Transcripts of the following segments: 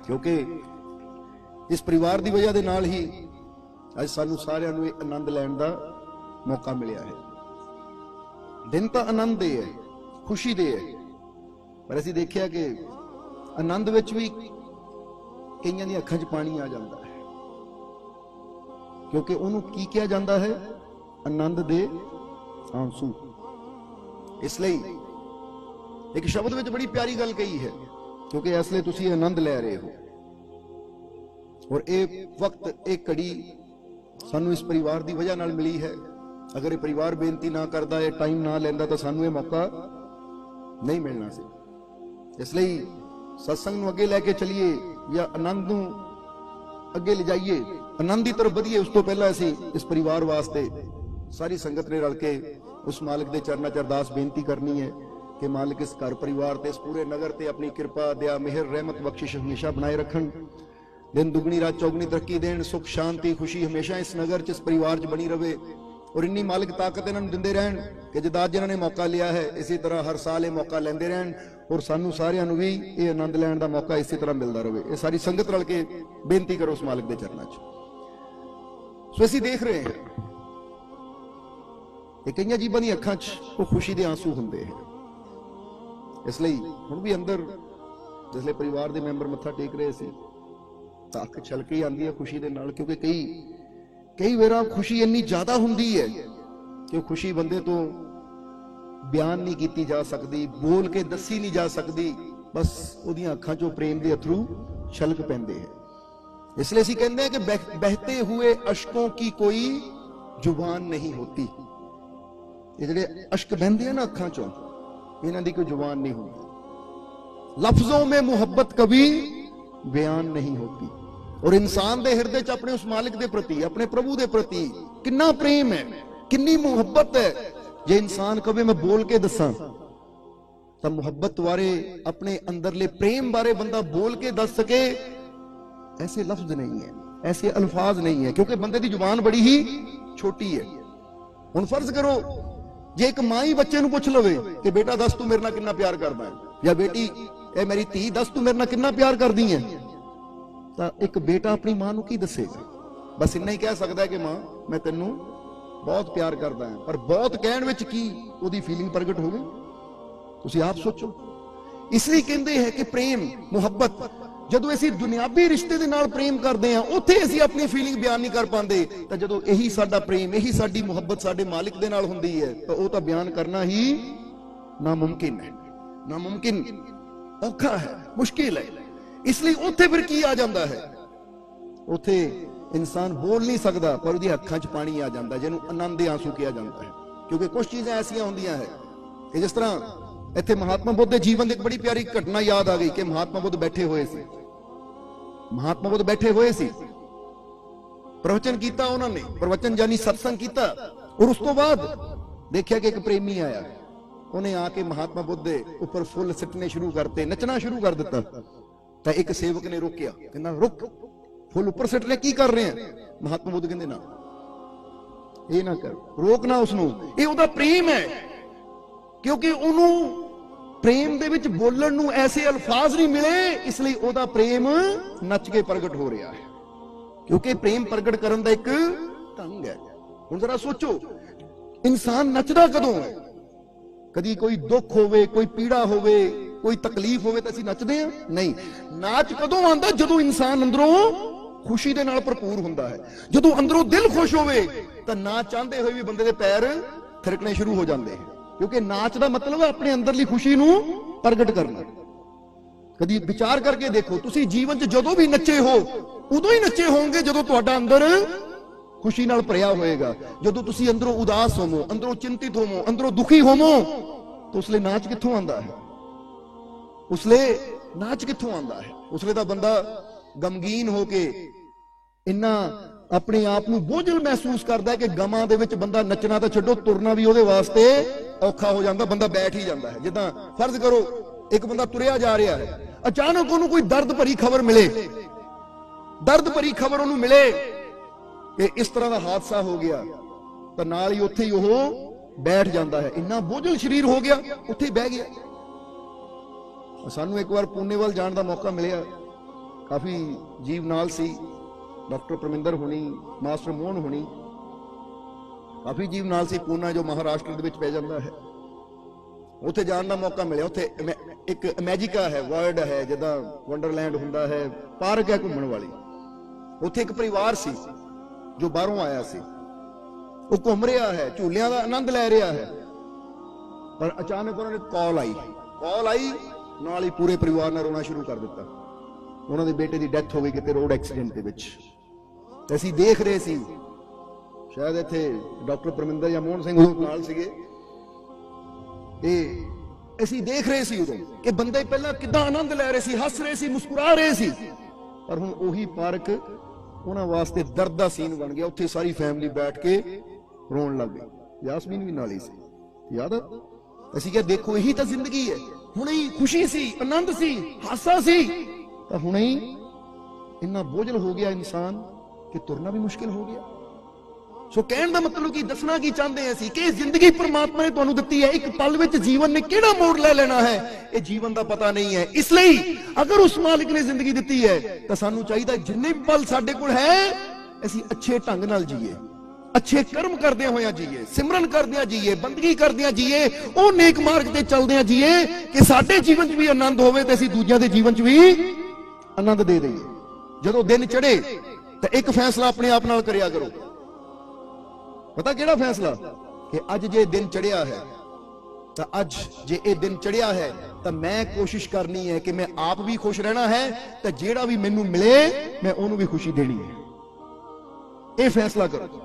क्योंकि इस परिवार की वजह के नाल ही अज सानू सारिਆਂ ਨੂੰ ਇਹ आनंद लैण का मौका मिलिया है। दिन तो आनंद दे है, खुशी दे है, पर असीं देखिया कि आनंद विच भी कईयां दी अखां 'च पानी आ जाता है, क्योंकि उहनूं की कहा जाता है, आनंद दे आंसू। इसलिए एक शब्द विच बड़ी प्यारी गल कही है, क्योंकि इसलिए तुसीं आनंद लै रहे हो। और ये वक्त एक घड़ी सानू इस परिवार की वजह नाल मिली है। अगर ये परिवार बेनती ना करता, ये टाइम ना लेंदा, तो सानू ये मौका नहीं मिलना सी। इसलिए सत्संग नूं अगे लैके चलीए या आनंद नूं अगे ले जाइए, आनंद की तरफ वधिए, उस तो पहला असीं इस परिवार वास्ते सारी संगत ने रल के उस मालिक के चरनां 'च अरदास बेनती करनी है कि मालिक इस घर परिवार ते, इस पूरे नगर ते अपनी कृपा, दया, मेहर, रहमत, बख्शिश हमेशा बनाए रखन। दिन दुगनी रात चौगनी तरक्की देन, सुख शांति खुशी हमेशा इस नगर च, इस परिवार च बनी रहे। और इन्नी मालिक ताकत इन्हां नूं दिंदे रहन कि जिद्दां अज इन्हां ने मौका लिया है, इसी तरह हर साल ये मौका लैंदे रहन और सानू सारिआं नूं भी ये आनंद लैण दा मौका इसी तरह मिलदा रहे। ये सारी संगत रल के बेनती करो उस मालिक दे चरनां च। सो असीं देख रहे हैं कि कईयां जीवां दी अखां च वो खुशी दे आंसू हुंदे हैं। इसलिए हुण भी अंदर जिसले परिवार दे मैंबर मत्था टेक रहे सी, अख छलके आती है खुशी दे नाल, क्योंकि कई बार खुशी इन्नी ज्यादा हुंदी है कि खुशी बंदे तो बयान नहीं की जा सकती, बोल के दसी नहीं जा सकती, बस उहदियां अखां चों प्रेम के अथरू छलक पैंदे हैं। इसलिए असीं कहंदे हैं कि बहते हुए अश्कों की कोई जुबान नहीं होती। ये जिहड़े अश्क बहंदे हैं ना अखां चों, इन्हां दी कोई जुबान नहीं होती। लफ्जों में मुहब्बत कभी बयान नहीं होती। और इंसान दे हृदय च अपने उस मालिक दे प्रति, अपने प्रभु दे प्रति कितना प्रेम है, कितनी मुहब्बत है। जे इंसान कभी मैं बोल के दसां तां मुहब्बत बारे, अपने अंदरले प्रेम बारे बंदा बोल के दस सके, ऐसे लफ्ज नहीं है, ऐसे अल्फाज नहीं है, क्योंकि बंदे दी जुबान बड़ी ही छोटी है। हुण फर्ज करो जे एक मां ही बच्चे नूं पुछ लवे कि बेटा दस तू मेरे नाल कितना प्यार करदा है, या बेटी ए मेरी धी दस तू मेरे नाल कितना प्यार करदी है, तो एक बेटा अपनी मां नूं की दसेगा? बस इन्ना ही कह सकता है कि मां मैं तेनू बहुत प्यार करदा है, पर बहुत कहण विच की उहदी फीलिंग प्रगट होवे, तुसीं आप सोचो। इसलिए कहंदे हैं कि प्रेम मुहब्बत, जदों असीं दुनियावी रिश्ते दे नाल प्रेम करदे हां, उत्थे असीं अपनी फीलिंग बयान नहीं कर पांदे, तां जदों यही साडा प्रेम, यही साडी मुहब्बत साडे मालिक दे नाल हुंदी है, तां ओह तां बयान करना ही नामुमकिन है, नामुमकिन, औखा है, मुश्किल है। इसलिए उत्थे फिर की आ जाता है, उत्थे इंसान बोल नहीं सकता, पर उसदी अखां च पानी आ जाता है, जिन्हों आनंद दे आंसू किया जाता है। क्योंकि कुछ चीजें ऐसियां होंदियां है कि जिस तरह इत्थे महात्मा बुद्ध के जीवन की एक बड़ी प्यारी घटना याद आ गई कि महात्मा बुद्ध बैठे हुए सी, महात्मा बुद्ध बैठे हुए सी, प्रवचन किया उन्होंने, प्रवचन यानी सत्संग किया, और उस तो बाद देखा कि एक प्रेमी आया, उन्हें आके महात्मा बुद्ध के ऊपर फुल सिटने शुरू करते, नचना शुरू कर दिता। तो एक सेवक ने रोकिया, कहना रुक, फुल ऊपर सिट रहे, की कर रहे हैं? महात्मा बुद्ध कहते ना, ये ना कर, रोकना उसनों, ये उहदा प्रेम है, क्योंकि उन्होंने प्रेम दे विच बोलण नूं ऐसे अल्फाज नहीं मिले, इसलिए उहदा प्रेम नच के प्रगट हो रहा है, क्योंकि प्रेम प्रगट करन दा एक ढंग है। हुण जरा सोचो, इंसान नचदा कदों है? कदी कोई दुख होवे, कोई पीड़ा होवे, कोई तकलीफ होवे, तो असीं नचदे हां? नहीं। नाच कदों आंदा? जदों इंसान अंदरों खुशी दे नाल भरपूर हुंदा है, जदों अंदरों दिल खुश होवे, तो ना चाहते हुए भी बंदे दे पैर थिरकने शुरू हो जाते हैं, क्योंकि नाच दा मतलब है अपने अंदरली खुशी नूं प्रगट करना। कदी विचार करके देखो, तुसीं जीवन च जदों भी नचे हो, उदों ही नचे होंगे जदों तुहाडा अंदर खुशी नाल भरिया होएगा। जदों तुसीं अंदरों उदास होवो, अंदरों चिंतित होवो, अंदरों दुखी होवो, तो उसले नाच कित्थों आंदा है? उसले नाच कित्थों आंदा है? उसले तां बंदा गमगीन होके इन्ना अपने आप नूं बोझल महसूस करदा है कि गमां दे विच बंदा नचना तां छड्डो, तुरना भी उहदे वास्ते औखा हो जांदा, बंदा बैठ ही जांदा है। जिद्दां फर्ज करो एक बंदा तुरिया जा रहा है, अचानक उहनूं कोई दर्द भरी खबर मिले, दर्द भरी खबर उहनूं मिले कि इस तरह का हादसा हो गया, तो नाल ही उत्थे ही ओह बैठ जाता है। इन्ना बोझल शरीर हो गया, उत्थे ही बह गया। सानू एक बार पुणे वाल जाण दा मौका मिलिया, ਕਾਫੀ ਜੀਵ ਨਾਲ ਸੀ, ਡਾਕਟਰ ਪਰਮਿੰਦਰ ਹੁਣੀ, ਮਾਸਟਰ ਮੋਹਨ ਹੁਣੀ, ਕਾਫੀ ਜੀਵ ਨਾਲ ਸੀ। ਪੂਨਾ ਜੋ ਮਹਾਰਾਸ਼ਟਰ ਦੇ ਵਿੱਚ ਪੈ ਜਾਂਦਾ ਹੈ, ਉੱਥੇ ਜਾਣ ਦਾ ਮੌਕਾ ਮਿਲਿਆ। ਉੱਥੇ ਇੱਕ ਮੈਜਿਕਾ ਹੈ, ਵਰਲਡ ਹੈ, ਜਿੱਦਾਂ ਵੰਡਰਲੈਂਡ ਹੁੰਦਾ ਹੈ, ਪਾਰਕ ਹੈ ਘੁੰਮਣ ਵਾਲੀ। ਉੱਥੇ ਇੱਕ ਪਰਿਵਾਰ ਸੀ ਜੋ ਬਾਹਰੋਂ ਆਇਆ ਸੀ, ਉਹ ਘੁੰਮ ਰਿਹਾ ਹੈ, ਝੂਲਿਆਂ ਦਾ ਆਨੰਦ ਲੈ ਰਿਹਾ ਹੈ, ਪਰ ਅਚਾਨਕ ਉਹਨਾਂ ਨੇ ਕਾਲ ਆਈ, ਨਾਲ ਹੀ ਪੂਰੇ ਪਰਿਵਾਰ ਨੇ ਰੋਣਾ ਸ਼ੁਰੂ ਕਰ ਦਿੱਤਾ। ਉਹਨਾਂ ਦੇ ਬੇਟੇ ਦੀ ਡੈਥ ਹੋ ਗਈ ਕਿਤੇ ਰੋਡ ਐਕਸੀਡੈਂਟ ਦੇ ਵਿੱਚ। ਤੇ ਅਸੀਂ ਦੇਖ ਰਹੇ ਸੀ, ਸ਼ਾਇਦ ਇੱਥੇ ਡਾਕਟਰ ਪਰਮਿੰਦਰ ਜਾਂ ਮੋਹਨ ਸਿੰਘ ਉਹ ਨਾਲ ਸੀਗੇ, ਇਹ ਅਸੀਂ ਦੇਖ ਰਹੇ ਸੀ ਉਦੋਂ ਕਿ ਬੰਦੇ ਪਹਿਲਾਂ ਕਿੱਦਾਂ ਆਨੰਦ ਲੈ ਰਹੇ ਸੀ, ਹੱਸ ਰਹੇ ਸੀ, ਮੁਸਕਰਾ ਰਹੇ ਸੀ, ਪਰ ਹੁਣ ਉਹੀ ਪਾਰਕ ਉਹਨਾਂ ਵਾਸਤੇ ਦਰਦ ਦਾ ਸੀਨ ਬਣ ਗਿਆ। ਉੱਥੇ ਸਾਰੀ ਫੈਮਿਲੀ ਬੈਠ ਕੇ ਰੋਣ ਲੱਗ ਗਈ। ਯਾਸਮੀਨ ਵੀ ਨਾਲ ਹੀ ਸੀ। ਯਾਦ ਅਸੀਂ ਕਿਹਾ ਦੇਖੋ ਇਹੀ ਤਾਂ ਜ਼ਿੰਦਗੀ ਹੈ। ਹੁਣੇ ਹੀ ਖੁਸ਼ੀ ਸੀ, ਆਨੰਦ ਸੀ, ਹਾਸਾ ਸੀ, ਤਾਂ ਹੁਣੇ ਹੀ ਇੰਨਾ ਬੋਝਲ ਹੋ ਗਿਆ ਇਨਸਾਨ ਕਿ ਤੁਰਨਾ ਵੀ ਮੁਸ਼ਕਿਲ ਹੋ ਗਿਆ। ਸੋ ਕਹਿਣ ਦਾ ਮਤਲਬ ਕੀ, ਦੱਸਣਾ ਕੀ ਚਾਹੁੰਦੇ ਅਸੀਂ ਕਿ ਜ਼ਿੰਦਗੀ ਪਰਮਾਤਮਾ ਨੇ ਤੁਹਾਨੂੰ ਦਿੱਤੀ ਹੈ। ਇੱਕ ਪਲ ਵਿੱਚ ਜੀਵਨ ਨੇ ਕਿਹੜਾ ਮੋੜ ਲੈ ਲੈਣਾ ਹੈ, ਇਹ ਜੀਵਨ ਦਾ ਪਤਾ ਨਹੀਂ ਹੈ। ਇਸ ਲਈ ਅਗਰ ਉਸ ਮਾਲਿਕ ਨੇ ਜ਼ਿੰਦਗੀ ਦਿੱਤੀ ਹੈ ਤਾਂ ਸਾਨੂੰ ਚਾਹੀਦਾ ਜਿੰਨੇ ਵੀ ਪਲ ਸਾਡੇ ਕੋਲ ਹੈ ਅਸੀਂ ਅੱਛੇ ਢੰਗ ਨਾਲ ਜੀਏ, ਅੱਛੇ ਕਰਮ ਕਰਦਿਆਂ ਹੋਇਆਂ ਜੀਏ, ਸਿਮਰਨ ਕਰਦਿਆਂ ਜੀਏ, ਬੰਦਗੀ ਕਰਦਿਆਂ ਜੀਏ, ਉਹ ਨੇਕ ਮਾਰਗ ਤੇ ਚੱਲਦਿਆਂ ਜੀਏ ਕਿ ਸਾਡੇ ਜੀਵਨ 'ਚ ਵੀ ਆਨੰਦ ਹੋਵੇ ਤੇ ਅਸੀਂ ਦੂਜਿਆਂ ਦੇ ਜੀਵਨ 'ਚ ਵੀ ਆਨੰਦ ਦੇ ਦਈਏ। ਜਦੋਂ ਦਿਨ ਚੜੇ ਤਾਂ ਇੱਕ ਫੈਸਲਾ ਆਪਣੇ ਆਪ ਨਾਲ ਕਰਿਆ ਕਰੋ। ਪਤਾ ਕਿਹੜਾ ਫੈਸਲਾ? ਕਿ ਅੱਜ ਜੇ ਦਿਨ ਚੜਿਆ ਹੈ ਤਾਂ ਅੱਜ ਜੇ ਇਹ ਦਿਨ ਚੜਿਆ ਹੈ ਤਾਂ ਮੈਂ ਕੋਸ਼ਿਸ਼ ਕਰਨੀ ਹੈ ਕਿ ਮੈਂ ਆਪ ਵੀ ਖੁਸ਼ ਰਹਿਣਾ ਹੈ ਤੇ ਜਿਹੜਾ ਵੀ ਮੈਨੂੰ ਮਿਲੇ ਮੈਂ ਉਹਨੂੰ ਵੀ ਖੁਸ਼ੀ ਦੇਣੀ ਹੈ। ਇਹ ਫੈਸਲਾ ਕਰੋ।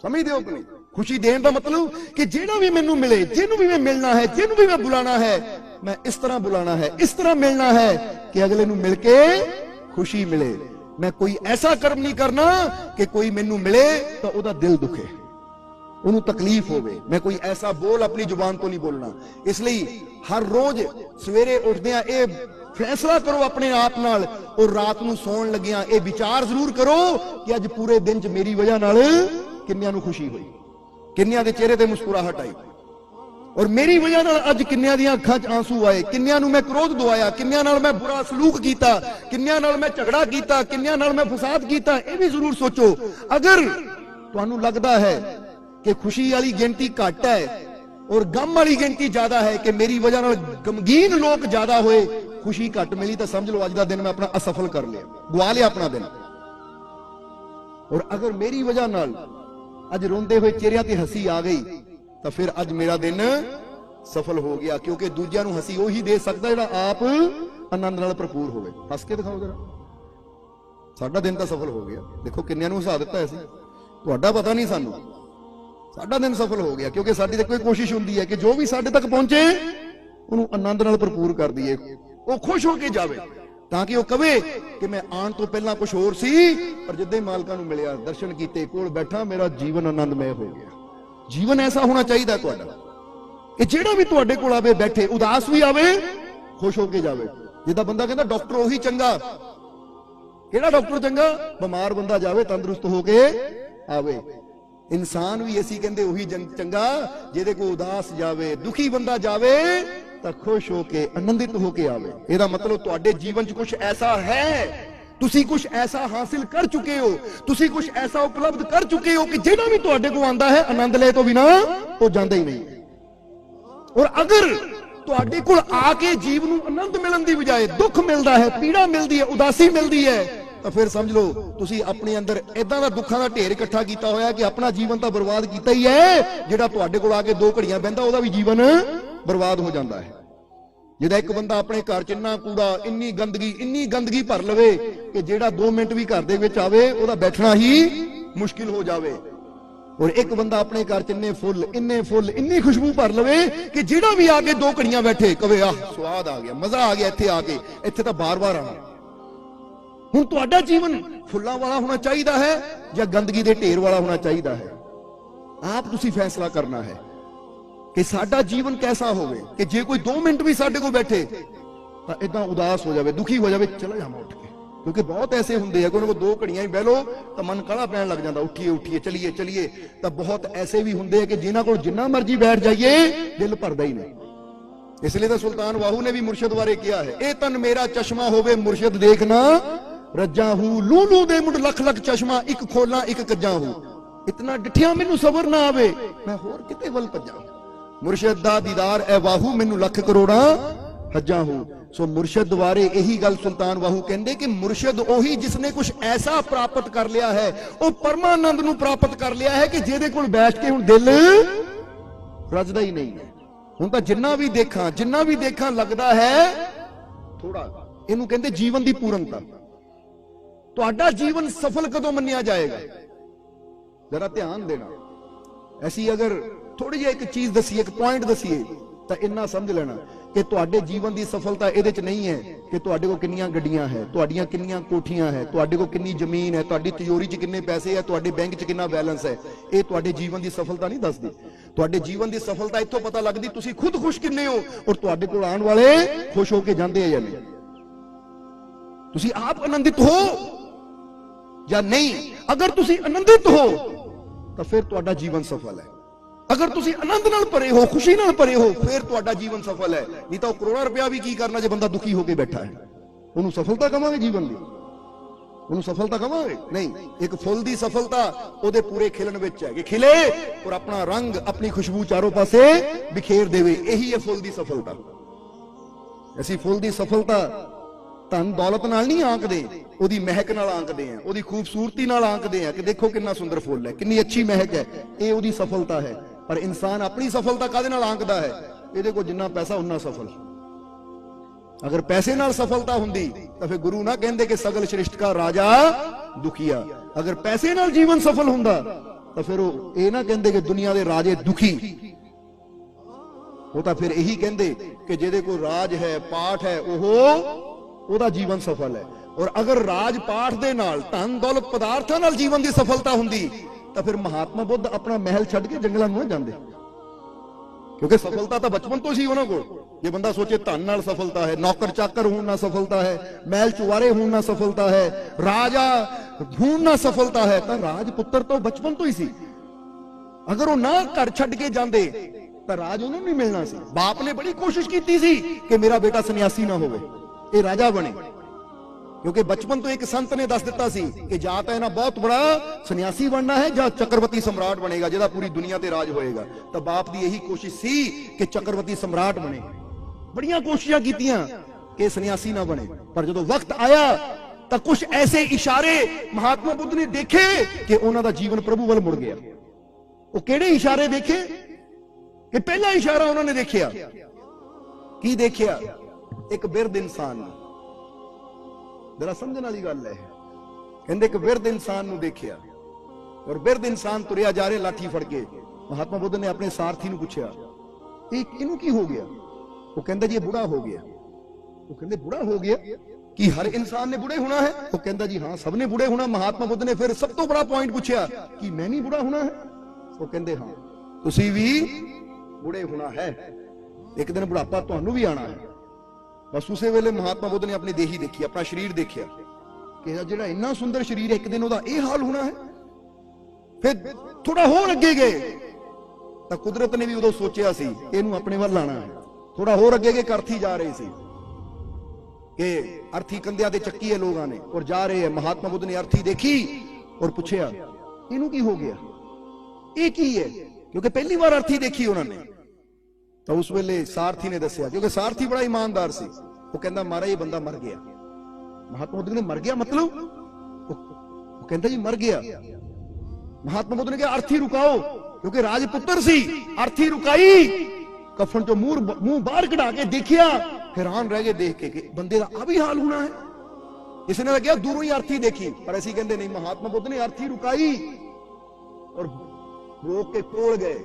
ਸਮਝਦੇ ਹੋ ਕਿ ਨਹੀਂ? ਖੁਸ਼ੀ ਦੇਣ ਦਾ ਮਤਲਬ ਕਿ ਜਿਹੜਾ ਵੀ ਮੈਨੂੰ ਮਿਲੇ, ਜਿਹਨੂੰ ਵੀ ਮੈਂ ਮਿਲਣਾ ਹੈ, ਜਿਹਨੂੰ ਵੀ ਮੈਂ ਬੁਲਾਣਾ ਹੈ, ਮੈਂ ਇਸ ਤਰ੍ਹਾਂ ਬੁਲਾਣਾ ਹੈ, ਇਸ ਤਰ੍ਹਾਂ ਮਿਲਣਾ ਹੈ ਕਿ ਅਗਲੇ ਨੂੰ ਮਿਲ ਕੇ ਖੁਸ਼ੀ ਮਿਲੇ। ਮੈਂ ਕੋਈ ਐਸਾ ਕਰਮ ਨਹੀਂ ਕਰਨਾ ਕਿ ਕੋਈ ਮੈਨੂੰ ਮਿਲੇ ਤਾਂ ਉਹਦਾ ਦਿਲ ਦੁਖੇ, ਉਹਨੂੰ ਤਕਲੀਫ ਹੋਵੇ। ਮੈਂ ਕੋਈ ਐਸਾ ਬੋਲ ਆਪਣੀ ਜ਼ੁਬਾਨ ਤੋਂ ਨਹੀਂ ਬੋਲਣਾ। ਇਸ ਲਈ ਹਰ ਰੋਜ਼ ਸਵੇਰੇ ਉੱਠਦਿਆਂ ਇਹ ਫੈਸਲਾ ਕਰੋ ਆਪਣੇ ਆਪ ਨਾਲ, ਔਰ ਰਾਤ ਨੂੰ ਸੌਣ ਲੱਗਿਆਂ ਇਹ ਵਿਚਾਰ ਜ਼ਰੂਰ ਕਰੋ ਕਿ ਅੱਜ ਪੂਰੇ ਦਿਨ 'ਚ ਮੇਰੀ ਵਜ੍ਹਾ ਨਾਲ ਕਿੰਨਿਆਂ ਨੂੰ ਖੁਸ਼ੀ ਹੋਈ, ਕਿੰਨਿਆਂ ਦੇ ਚਿਹਰੇ ਤੇ ਮੁਸਕਰਾਹਟ ਆਈ, ਔਰ ਮੇਰੀ ਵਜ੍ਹਾ ਨਾਲ ਅੱਜ ਕਿੰਨਿਆਂ ਦੀਆਂ ਅੱਖਾਂ 'ਚ ਆਂਸੂ ਆਏ, ਕਿੰਨਿਆਂ ਨੂੰ ਮੈਂ ਕ੍ਰੋਧ ਦਵਾਇਆ, ਕਿੰਨਿਆਂ ਨਾਲ ਮੈਂ ਬੁਰਾ ਸਲੂਕ ਕੀਤਾ, ਕਿੰਨਿਆਂ ਨਾਲ ਮੈਂ ਝਗੜਾ ਕੀਤਾ, ਕਿੰਨਿਆਂ ਨਾਲ ਮੈਂ ਫਸਾਦ ਕੀਤਾ। ਇਹ ਵੀ ਜ਼ਰੂਰ ਸੋਚੋ। ਅਗਰ ਤੁਹਾਨੂੰ ਲੱਗਦਾ ਹੈ ਕਿ ਖੁਸ਼ੀ ਵਾਲੀ ਗਿਣਤੀ ਘੱਟ ਹੈ ਔਰ ਗਮ ਵਾਲੀ ਗਿਣਤੀ ਜ਼ਿਆਦਾ ਹੈ, ਕਿ ਮੇਰੀ ਵਜ੍ਹਾ ਨਾਲ ਗਮਗੀਨ ਲੋਕ ਜ਼ਿਆਦਾ ਹੋਏ, ਖੁਸ਼ੀ ਘੱਟ ਮਿਲੀ, ਤਾਂ ਸਮਝ ਲਓ ਅੱਜ ਦਾ ਦਿਨ ਮੈਂ ਆਪਣਾ ਅਸਫਲ ਕਰ ਲਿਆ, ਗਵਾ ਲਿਆ ਆਪਣਾ ਦਿਨ। ਔਰ ਅਗਰ ਮੇਰੀ ਵਜ੍ਹਾ ਨਾਲ ਅੱਜ ਰੋਂਦੇ ਹੋਏ ਚਿਹਰਿਆਂ ਤੇ ਹੱਸੀ ਆ ਗਈ ਤਾਂ ਫਿਰ ਅੱਜ ਮੇਰਾ ਦਿਨ ਸਫਲ ਹੋ ਗਿਆ, ਕਿਉਂਕਿ ਦੂਜਿਆਂ ਨੂੰ ਹੱਸੀ ਉਹੀ ਦੇ ਸਕਦਾ ਜਿਹੜਾ ਆਪ ਆਨੰਦ ਨਾਲ ਭਰਪੂਰ ਹੋਵੇ। ਹੱਸ ਕੇ ਦਿਖਾਓ ਜਰਾ, ਸਾਡਾ ਦਿਨ ਤਾਂ ਸਫਲ ਹੋ ਗਿਆ। ਦੇਖੋ ਕਿੰਨਿਆਂ ਨੂੰ ਹਸਾ ਦਿੱਤਾ ਅਸੀਂ, ਤੁਹਾਡਾ ਪਤਾ ਨਹੀਂ, ਸਾਨੂੰ ਸਾਡਾ ਦਿਨ ਸਫਲ ਹੋ ਗਿਆ, ਕਿਉਂਕਿ ਸਾਡੀ ਤਾਂ ਕੋਈ ਕੋਸ਼ਿਸ਼ ਹੁੰਦੀ ਹੈ ਕਿ ਜੋ ਵੀ ਸਾਡੇ ਤੱਕ ਪਹੁੰਚੇ ਉਹਨੂੰ ਆਨੰਦ ਨਾਲ ਭਰਪੂਰ ਕਰ ਦਈਏ, ਉਹ ਖੁਸ਼ ਹੋ ਕੇ ਜਾਵੇ, ਤਾਂ ਕਿ ਉਹ ਕਵੇ ਕਿ ਮੈਂ ਆਉਣ ਤੋਂ ਪਹਿਲਾਂ ਕੁਝ ਹੋਰ ਸੀ, ਪਰ ਜਿੱਦਾਂ ਮਾਲਕਾਂ ਨੂੰ ਮਿਲਿਆ, ਦਰਸ਼ਨ ਕੀਤੇ, ਕੋਲ ਬੈਠਾ, ਮੇਰਾ ਜੀਵਨ ਆਨੰਦਮਈ ਹੋ ਗਿਆ। ਜੀਵਨ ਐਸਾ ਹੋਣਾ ਚਾਹੀਦਾ ਤੁਹਾਡਾ ਕਿ ਜਿਹੜਾ ਵੀ ਤੁਹਾਡੇ ਕੋਲ ਆਵੇ, ਬੈਠੇ, ਉਦਾਸ ਵੀ ਆਵੇ, ਖੁਸ਼ ਹੋ ਕੇ ਜਾਵੇ। ਜਿੱਦਾਂ ਬੰਦਾ ਕਹਿੰਦਾ ਡਾਕਟਰ ਉਹੀ ਚੰਗਾ, ਕਿਹੜਾ ਡਾਕਟਰ ਚੰਗਾ? ਬਿਮਾਰ ਬੰਦਾ ਜਾਵੇ, ਤੰਦਰੁਸਤ ਹੋ ਕੇ ਆਵੇ। ਇਨਸਾਨ ਵੀ ਅਸੀਂ ਕਹਿੰਦੇ ਉਹੀ ਚੰਗਾ ਜਿਹਦੇ ਕੋਲ ਉਦਾਸ ਜਾਵੇ, ਦੁਖੀ ਬੰਦਾ ਜਾਵੇ ਤਾਂ ਖੁਸ਼ ਹੋ ਕੇ, ਆਨੰਦਿਤ ਹੋ ਕੇ ਆਵੇ। ਇਹਦਾ ਮਤਲਬ ਤੁਹਾਡੇ ਜੀਵਨ 'ਚ ਕੁਝ ਐਸਾ ਹੈ, ਤੁਸੀਂ ਕੁਝ ਐਸਾ ਹਾਸਿਲ ਕਰ ਚੁੱਕੇ ਹੋ, ਤੁਸੀਂ ਕੁਝ ਐਸਾ ਉਪਲਬਧ ਕਰ ਚੁੱਕੇ ਹੋ ਕਿ ਜਿਹੜਾ ਵੀ ਤੁਹਾਡੇ ਕੋਲ ਆਂਦਾ ਹੈ ਆਨੰਦ ਲੈ ਤੋਂ ਬਿਨਾ ਉਹ ਜਾਂਦਾ ਹੀ ਨਹੀਂ। ਔਰ ਅਗਰ ਤੁਹਾਡੇ ਕੋਲ ਆ ਕੇ ਜੀਵ ਨੂੰ ਆਨੰਦ ਮਿਲਣ ਦੀ ਬਜਾਏ ਦੁੱਖ ਮਿਲਦਾ ਹੈ, ਪੀੜਾ ਮਿਲਦੀ ਹੈ, ਉਦਾਸੀ ਮਿਲਦੀ ਹੈ, ਤਾਂ ਫਿਰ ਸਮਝ ਲਓ ਤੁਸੀਂ ਆਪਣੇ ਅੰਦਰ ਇਦਾਂ ਦਾ ਦੁੱਖਾਂ ਦਾ ਢੇਰ ਇਕੱਠਾ ਕੀਤਾ ਹੋਇਆ ਕਿ ਆਪਣਾ ਜੀਵਨ ਤਾਂ ਬਰਬਾਦ ਕੀਤਾ ਹੀ ਹੈ। ਜਿਹੜਾ ਤੁਹਾਡੇ ਕੋਲ ਆ ਕੇ 2 ਘੜੀਆਂ ਬਹਿੰਦਾ ਉਹਦਾ ਵੀ ਜੀਵਨ ਬਰਬਾਦ ਹੋ ਜਾਂਦਾ ਹੈ। ਜਿਹਦਾ ਇੱਕ ਬੰਦਾ ਆਪਣੇ ਘਰ 'ਚ ਇੰਨਾ ਕੂੜਾ, ਇੰਨੀ ਗੰਦਗੀ ਭਰ ਲਵੇ ਕਿ ਜਿਹੜਾ 2 ਮਿੰਟ ਵੀ ਘਰ ਦੇ ਵਿੱਚ ਆਵੇ ਉਹਦਾ ਬੈਠਣਾ ਹੀ ਮੁਸ਼ਕਿਲ ਹੋ ਜਾਵੇ। ਔਰ ਇੱਕ ਬੰਦਾ ਆਪਣੇ ਘਰ 'ਚ ਇੰਨੇ ਫੁੱਲ, ਇੰਨੀ ਖੁਸ਼ਬੂ ਭਰ ਲਵੇ ਕਿ ਜਿਹੜਾ ਵੀ ਆ ਕੇ 2 ਘੜੀਆਂ ਬੈਠੇ ਕਵੇ ਆਹ ਸਵਾਦ ਆ ਗਿਆ, ਮਜ਼ਾ ਆ ਗਿਆ ਇੱਥੇ ਆ ਕੇ, ਇੱਥੇ ਤਾਂ ਬਾਰ-ਬਾਰ ਆਣਾ। ਹੁਣ ਤੁਹਾਡਾ ਜੀਵਨ ਫੁੱਲਾਂ ਵਾਲਾ ਹੋਣਾ ਚਾਹੀਦਾ ਹੈ ਜਾਂ ਗੰਦਗੀ ਦੇ ਢੇਰ ਵਾਲਾ ਹੋਣਾ ਚਾਹੀਦਾ ਹੈ? ਆਪ ਤੁਸੀਂ ਫੈਸਲਾ ਕਰਨਾ ਹੈ ਕਿ ਸਾਡਾ ਜੀਵਨ ਕੈਸਾ ਹੋਵੇ ਕਿ ਜੇ ਕੋਈ 2 ਮਿੰਟ ਵੀ ਸਾਡੇ ਕੋਲ ਬੈਠੇ ਤਾਂ ਇਦਾਂ ਉਦਾਸ ਹੋ ਜਾਵੇ, ਦੁਖੀ ਹੋ ਜਾਵੇ, ਚਲਾ ਜਾਵਾਂ ਉੱਠ ਕੇ। ਕਿਉਂਕਿ ਬਹੁਤ ਐਸੇ ਹੁੰਦੇ ਆ ਕਿ ਉਹਨਾਂ ਕੋਲ 2 ਘੜੀਆਂ ਹੀ ਬਹਿ ਲੋ ਤਾਂ ਮਨ ਕਾਹਲਾ ਪੈਣ ਲੱਗ ਜਾਂਦਾ, ਉੱਠੀਏ ਚਲੀਏ। ਤਾਂ ਬਹੁਤ ਐਸੇ ਵੀ ਹੁੰਦੇ ਆ ਕਿ ਜਿਨ੍ਹਾਂ ਕੋਲ ਜਿੰਨਾ ਮਰਜ਼ੀ ਬੈਠ ਜਾਈਏ ਦਿਲ ਭਰਦਾ ਹੀ ਨਹੀਂ। इसलिए तो सुल्तान वाहू ने भी मुर्शद बारे किया है, ए तन मेरा चश्मा होवे मुर्शद देखना रज्जा हूं, लू लू दे मुंड लख लख चश्मा, एक खोला एक कज्जा हूं, इतना डिठिया मैनू सबर ना आवे मैं होर किते वल भज्जा, मुर्शद दा दीदार ए वाहू मैनू लख करोड़ा हज्जा हूं। सो मुर्शद बारे यही गल सुल्तान वाहू कहंदे कि मुर्शद ओही जिसने कुछ ऐसा प्राप्त कर लिया है, वो परमानंद नू प्राप्त कर लिया है कि जेदे कोल बैठ के हुण दिल रजदा ही नहीं है। हुण तां जिन्ना भी देखां लगदा है थोड़ा, इहनू कहंदे जीवन दी पूर्णता। तुहाडा जीवन सफल कदों मन्निया जाएगा, जरा ध्यान देना। ऐसी अगर थोड़ी जी एक चीज दसीए, एक पॉइंट दसीए तो इन्ना समझ लेना कि तुहाडे जीवन की सफलता इहदे च नहीं है कि तुहाडे कोल किन्नियां गड्डियां है, तुहाडीआं किन्नियां कोठियां है, तुहाडे कोल किन्नी जमीन है, तुहाडी तिजोरी च किन्ने पैसे है, तुहाडे बैंक च किन्ना बैलेंस है, ये तुहाडे जीवन की सफलता नहीं दसदी। तुहाडे जीवन की सफलता इत्थों पता लगदी तुसीं खुद खुश किन्ने हो और तुहाडे कोल आउण वाले खुश होके जांदे हैं या नहीं, तुसीं आप आनंदित हो या नहीं। अगर तुसीं आनंदित हो तो फिर तुहाडा जीवन सफल है, अगर तुसीं आनंद नाल भरे हो, खुशी नाल भरे हो, फिर तुहाडा जीवन सफल है। नहीं तो करोड़ों रुपया भी की करना जो बंदा दुखी होके बैठा है, उन्होंने सफलता कहांगे जीवन दी, उन्होंने सफलता कहांगे नहीं। एक फुल दी सफलता ओदे पूरे खिलन विच है कि खिले और अपना रंग अपनी खुशबू चारों पासे बिखेर देवे, यही है फुल दी सफलता। ऐसी फुल दी सफलता धन दौलत नाल नहीं आंकदे, ओदी महक नाल आंकदे हैं, ओदी खूबसूरती नाल आंकदे हैं कि देखो कितना सुंदर फुल है, कितनी अच्छी महक है, ये ओदी सफलता है। पर इंसान अपनी सफलता कादे नाल आंकदा है, ਇਹਦੇ ਕੋਲ जिन्ना पैसा उन्ना सफल। अगर पैसे नाल सफलता हुंदी तो फिर गुरु ना कहंदे कि सगल श्रेष्ठ का राजा दुखिया। अगर पैसे नाल जीवन सफल हुंदा तो फिर वो ये ना कहंदे कि दुनिया दे राजे दुखी, वो तो फिर यही कहंदे कि जेदे कोल राज है पाठ है ओदा जीवन सफल है। और अगर राज पाठ दे नाल धन दौलत पदार्थां नाल जीवन की सफलता हुंदी तो फिर महात्मा बुद्ध अपना महल छड्ड के जंगलों में जांदे, क्योंकि सफलता तो बचपन तो सी उन्हां कोल। जे बंदा सोचे धन नाल सफलता है, नौकर चाकर होण नाल सफलता है, महल चुवारे होण नाल सफलता है, राजा होण नाल सफलता है, तो राजपुत्र तो बचपन तो ही सी। अगर वो ना घर छड्ड के जांदे तो राज उन्होंने नहीं मिलना सी। बाप ने बड़ी कोशिश की सी कि मेरा बेटा सन्यासी ना होवे, ये राजा बने, क्योंकि बचपन तो एक संत ने दस दिता सी कि जा तो इन्हां बहुत बड़ा सन्यासी बनना है या चक्रवर्ती सम्राट बनेगा जिहदा पूरी दुनिया ते राज होएगा। तो बाप की यही कोशिश सी कि चक्रवर्ती सम्राट बने, बड़ियां कोशिशां कीतियां कि सन्यासी ना बने। पर जदों वक्त आया तो कुछ ऐसे इशारे महात्मा बुद्ध ने देखे कि उन्हां दा जीवन प्रभु वल मुड़ गया। वो किहड़े इशारे देखे कि पहला इशारा उन्होंने देखिया, की देखिया, एक बिरध इंसान, जरा समझने वाली गल है। कहंदे एक बिरध इंसान नूं देखिया और बिरध इंसान तुरिया जा रहे लाठी फड़ के। महात्मा बुद्ध ने अपने सारथी नूं पुछया इनू की हो गया? वो कहंदा जी बुढ़ा हो गया। वो कहंदे बुढ़ा हो गया कि हर इंसान ने बुढ़े होना है? वो कहंदा जी हाँ सबने बुढ़े होना। महात्मा बुद्ध ने फिर सब तो बड़ा पॉइंट पूछया कि मैं नहीं बुढ़ा होना है? वो कहंदे हाँ तुसी भी बुढ़े होना है, एक दिन बुढ़ापा तुहानू भी आना है। बस उसे वेले महात्मा बुद्ध ने अपनी देही देखी, अपना शरीर देखिया कि जिहड़ा इन्ना सुंदर शरीर एक दिन ओदा यह हाल होना है। फिर थोड़ा होर अगे गए तो कुदरत ने भी उदों सोचिया सी इहनूं अपने वल लाना है। थोड़ा होर अगे गए अर्थी जा रहे सी कि अर्थी कंधिया ते चक्की है लोगों ने और जा रहे हैं। महात्मा बुद्ध ने अर्थी देखी और पूछया इहनूं की हो गया, ये की है? क्योंकि पहली बार अर्थी देखी उन्होंने। तो उस वेले सारथी ने दसिया, क्योंकि सारथी बड़ा ईमानदार सी, वो कहंदा महाराज ये बंदा मर गया। महात्मा बुद्ध ने मर गया मतलब? वो कहंदा जी मर गया। महात्मा बुद्ध ने कहा अर्थी रुकाओ, क्योंकि राजपुत्र सी। अर्थी रुकाई, कफन चो मुंह बाहर कढ़ा के देखिया, हैरान रह गए देख के कि बंदे का आ भी हाल होना है। इसने लग्या दूरों ही अर्थी देखी, पर ऐसी कहंदे नहीं। महात्मा बुद्ध ने अर्थी रुकाई और रोक के कोल गए,